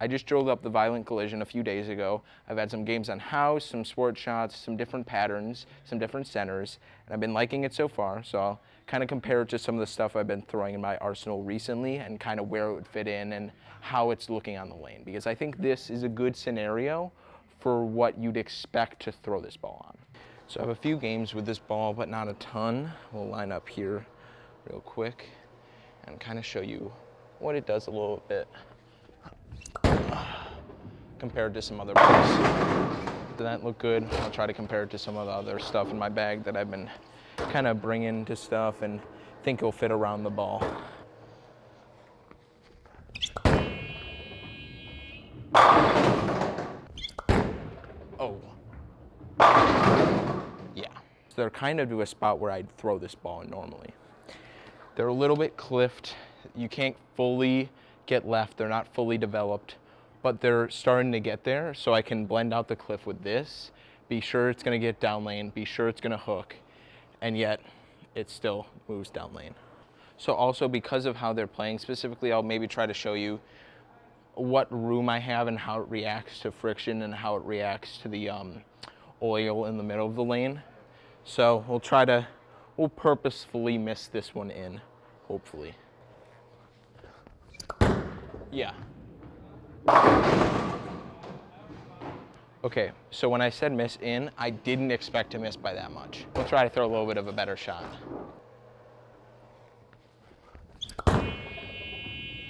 I just drilled up the Violent Collision a few days ago. I've had some games on house, some sport shots, some different patterns, some different centers, and I've been liking it so far, so I'll kind of compare it to some of the stuff I've been throwing in my arsenal recently and kind of where it would fit in and how it's looking on the lane, because I think this is a good scenario for what you'd expect to throw this ball on. So I have a few games with this ball, but not a ton. We'll line up here real quick and kind of show you what it does a little bit compared to some other balls. Does that look good? I'll try to compare it to some of the other stuff in my bag that I've been kind of bringing to stuff and think it'll fit around the ball. Oh. Yeah. So they're kind of to a spot where I'd throw this ball in normally. They're a little bit cliffed. You can't fully get left. They're not fully developed, but they're starting to get there, so I can blend out the cliff with this, be sure it's going to get down lane, be sure it's going to hook, and yet it still moves down lane. So also because of how they're playing specifically, I'll maybe try to show you what room I have and how it reacts to friction and how it reacts to the oil in the middle of the lane. So we'll purposefully miss this one in, hopefully. Yeah. Okay, so when I said miss in, I didn't expect to miss by that much. We'll try to throw a little bit of a better shot.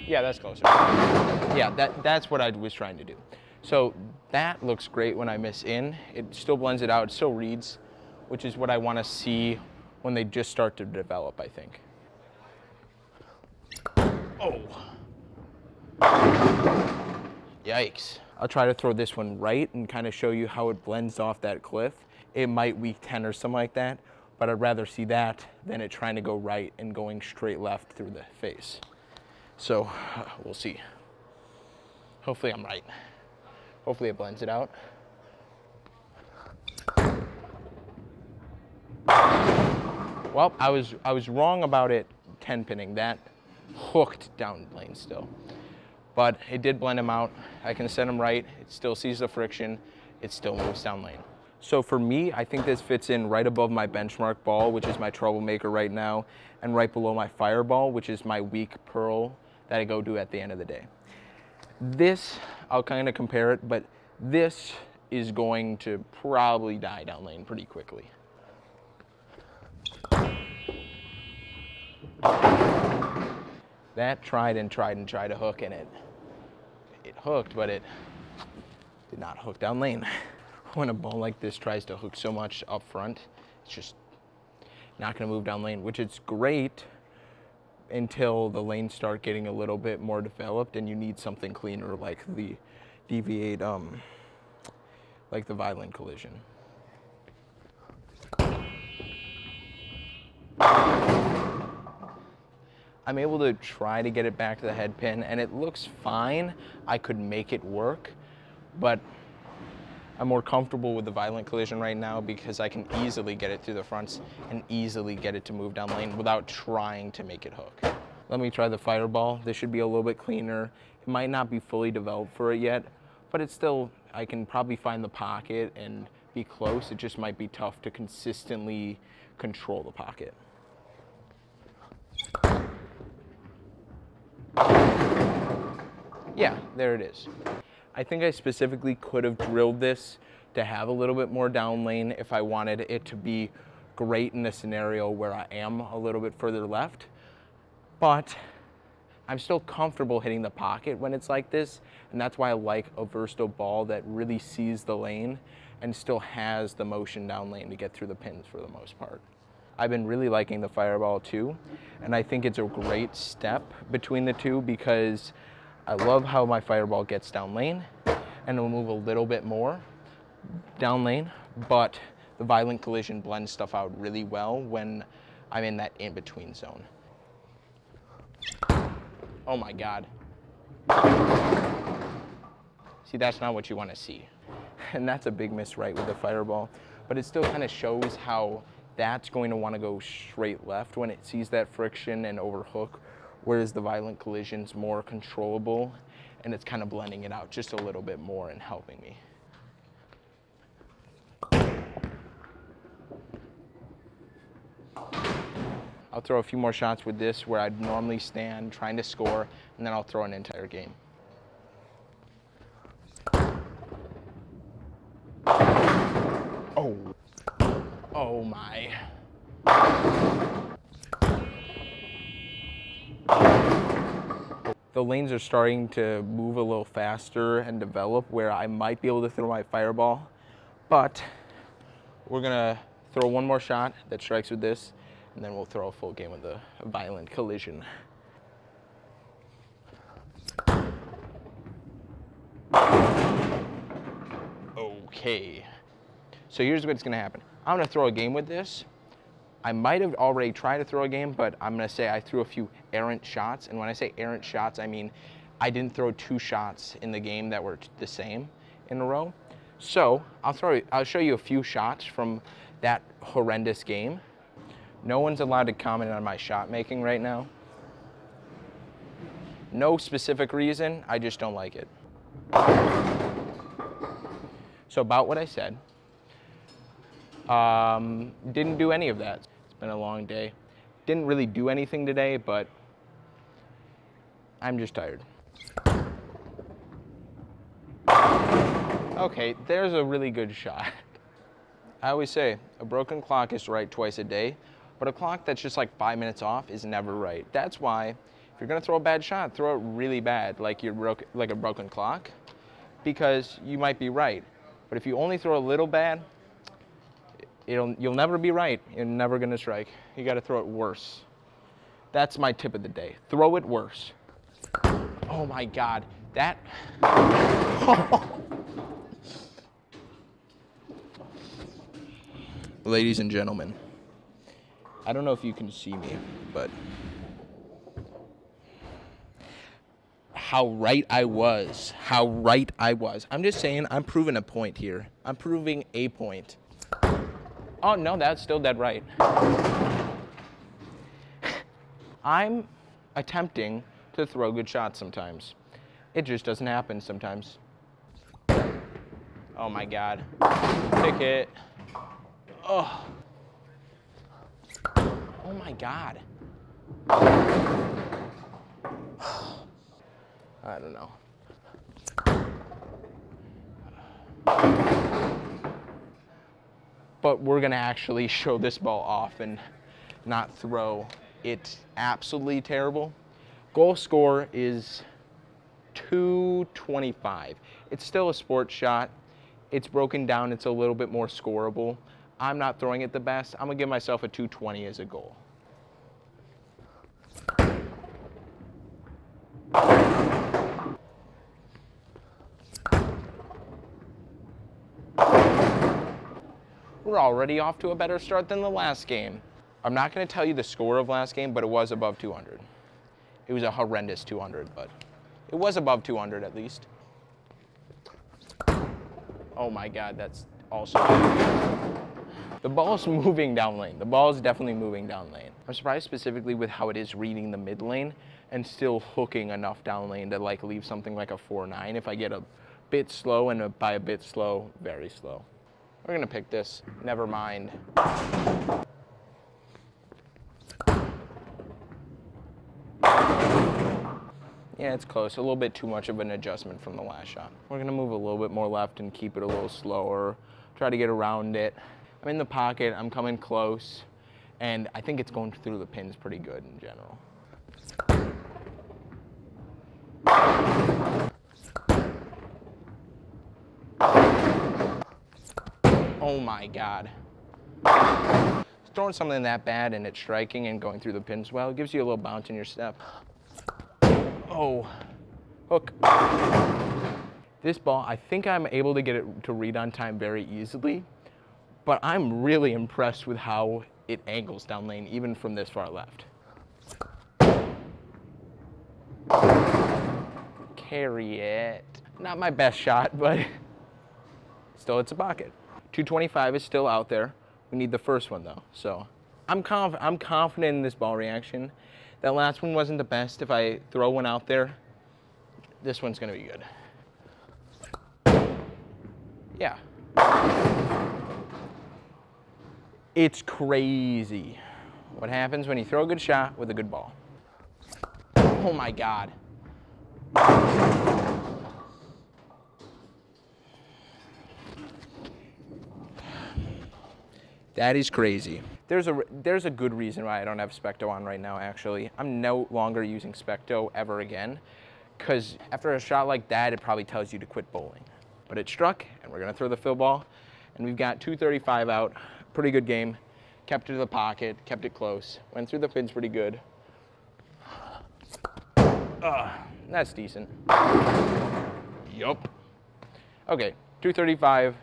Yeah, that's closer. Yeah, that's what I was trying to do. So that looks great when I miss in. It still blends it out, it still reads, which is what I want to see when they just start to develop, I think. Oh. Yikes. I'll try to throw this one right and kind of show you how it blends off that cliff. It might weak 10 or something like that, but I'd rather see that than it trying to go right and going straight left through the face. So we'll see. Hopefully I'm right. Hopefully it blends it out. Well, I was wrong about it 10 pinning. That hooked down lane still. But it did blend him out. I can set him right. It still sees the friction. It still moves down lane. So for me, I think this fits in right above my benchmark ball, which is my troublemaker right now, and right below my fireball, which is my weak pearl that I go do at the end of the day. This, I'll kind of compare it, but this is going to probably die down lane pretty quickly. That tried to hook, and it hooked, but it did not hook down lane. When a ball like this tries to hook so much up front, it's just not going to move down lane, which is great until the lanes start getting a little bit more developed and you need something cleaner like the Deviate, like the Violent Collision. I'm able to try to get it back to the head pin, and it looks fine. I could make it work, but I'm more comfortable with the Violent Collision right now because I can easily get it through the fronts and easily get it to move down lane without trying to make it hook. Let me try the Fireball. This should be a little bit cleaner. It might not be fully developed for it yet, but it's still, I can probably find the pocket and be close. It just might be tough to consistently control the pocket. Yeah, there it is. I think I specifically could have drilled this to have a little bit more down lane if I wanted it to be great in a scenario where I am a little bit further left, but I'm still comfortable hitting the pocket when it's like this, and that's why I like a versatile ball that really sees the lane and still has the motion down lane to get through the pins for the most part. I've been really liking the Fireball too, and I think it's a great step between the two because I love how my Fireball gets down lane and it'll move a little bit more down lane, but the Violent Collision blends stuff out really well when I'm in that in-between zone. Oh my God. See, that's not what you want to see. And that's a big miss right with the Fireball, but it still kind of shows how that's going to want to go straight left when it sees that friction and overhook, whereas the Violent Collision's more controllable and it's kind of blending it out just a little bit more and helping me. I'll throw a few more shots with this where I'd normally stand trying to score, and then I'll throw an entire game. Oh. Oh my. The lanes are starting to move a little faster and develop where I might be able to throw my fireball, but we're gonna throw one more shot that strikes with this, and then we'll throw a full game with a violent collision. Okay, so here's what's gonna happen. I'm gonna throw a game with this. I might have already tried to throw a game, but I'm gonna say I threw a few errant shots, and when I say errant shots, I mean I didn't throw 2 shots in the game that were the same in a row. So I'll show you a few shots from that horrendous game. No one's allowed to comment on my shot making right now. No specific reason, I just don't like it. So about what I said, didn't do any of that. It's been a long day. Didn't really do anything today, but I'm just tired. Okay, there's a really good shot. I always say, a broken clock is right twice a day, but a clock that's just like 5 minutes off is never right. That's why, if you're gonna throw a bad shot, throw it really bad, like a broken clock, because you might be right. But if you only throw a little bad, you'll never be right. You're never gonna strike. You gotta throw it worse. That's my tip of the day. Throw it worse. Oh my God, that. Ladies and gentlemen, I don't know if you can see me, but how right I was. How right I was. I'm just saying, I'm proving a point here. I'm proving a point. Oh no, that's still dead right. I'm attempting to throw good shots sometimes. It just doesn't happen sometimes. Oh my God. Pick it. Oh. Oh my God. I don't know. But we're gonna actually show this ball off and not throw it absolutely terrible. Goal score is 225. It's still a sports shot. It's broken down, it's a little bit more scoreable. I'm not throwing it the best. I'm gonna give myself a 220 as a goal. We're already off to a better start than the last game. I'm not gonna tell you the score of last game, but it was above 200. It was a horrendous 200, but it was above 200 at least. Oh my God, that's also bad. The ball's moving down lane. The ball is definitely moving down lane. I'm surprised specifically with how it is reading the mid lane and still hooking enough down lane to like leave something like a 4-9 if I get a bit slow, and by a bit slow, very slow. We're gonna pick this, never mind. Yeah, it's close. A little bit too much of an adjustment from the last shot. We're gonna move a little bit more left and keep it a little slower. Try to get around it. I'm in the pocket, I'm coming close, and I think it's going through the pins pretty good in general. Oh my God. Throwing something that bad and it's striking and going through the pins well, it gives you a little bounce in your step. Oh, hook. This ball, I think I'm able to get it to read on time very easily, but I'm really impressed with how it angles down lane, even from this far left. Carry it. Not my best shot, but still it's a pocket. 225 is still out there. We need the first one though, so I'm confident in this ball reaction. That last one wasn't the best. If I throw one out there, this one's gonna be good. Yeah. It's crazy what happens when you throw a good shot with a good ball. Oh my God. That is crazy. There's a good reason why I don't have Specto on right now, actually. I'm no longer using Specto ever again, because after a shot like that, it probably tells you to quit bowling. But it struck, and we're gonna throw the fill ball, and we've got 235 out. Pretty good game. Kept it to the pocket, kept it close. Went through the fins pretty good. That's decent. Yup. Okay, 235.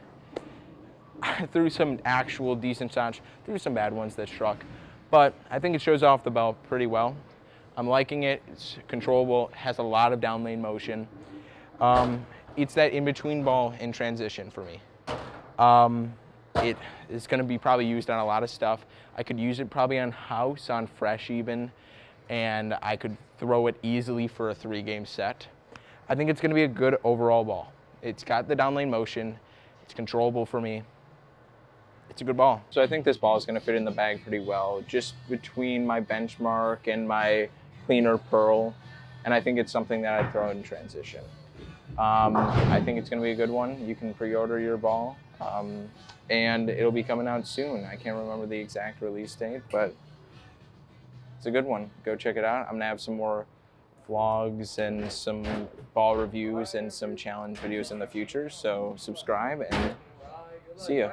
I threw some actual decent shots, threw some bad ones that struck, but I think it shows off the ball pretty well. I'm liking it. It's controllable, has a lot of down lane motion. It's that in-between ball in transition for me. It is going to be probably used on a lot of stuff. I could use it probably on house, on fresh even, and I could throw it easily for a 3-game set. I think it's going to be a good overall ball. It's got the down lane motion. It's controllable for me. It's a good ball. So I think this ball is going to fit in the bag pretty well, just between my benchmark and my cleaner pearl, and I think it's something that I'd throw in transition. I think it's going to be a good one. You can pre-order your ball, and it'll be coming out soon. I can't remember the exact release date, but it's a good one. Go check it out. I'm going to have some more vlogs and some ball reviews and some challenge videos in the future, so subscribe and see ya.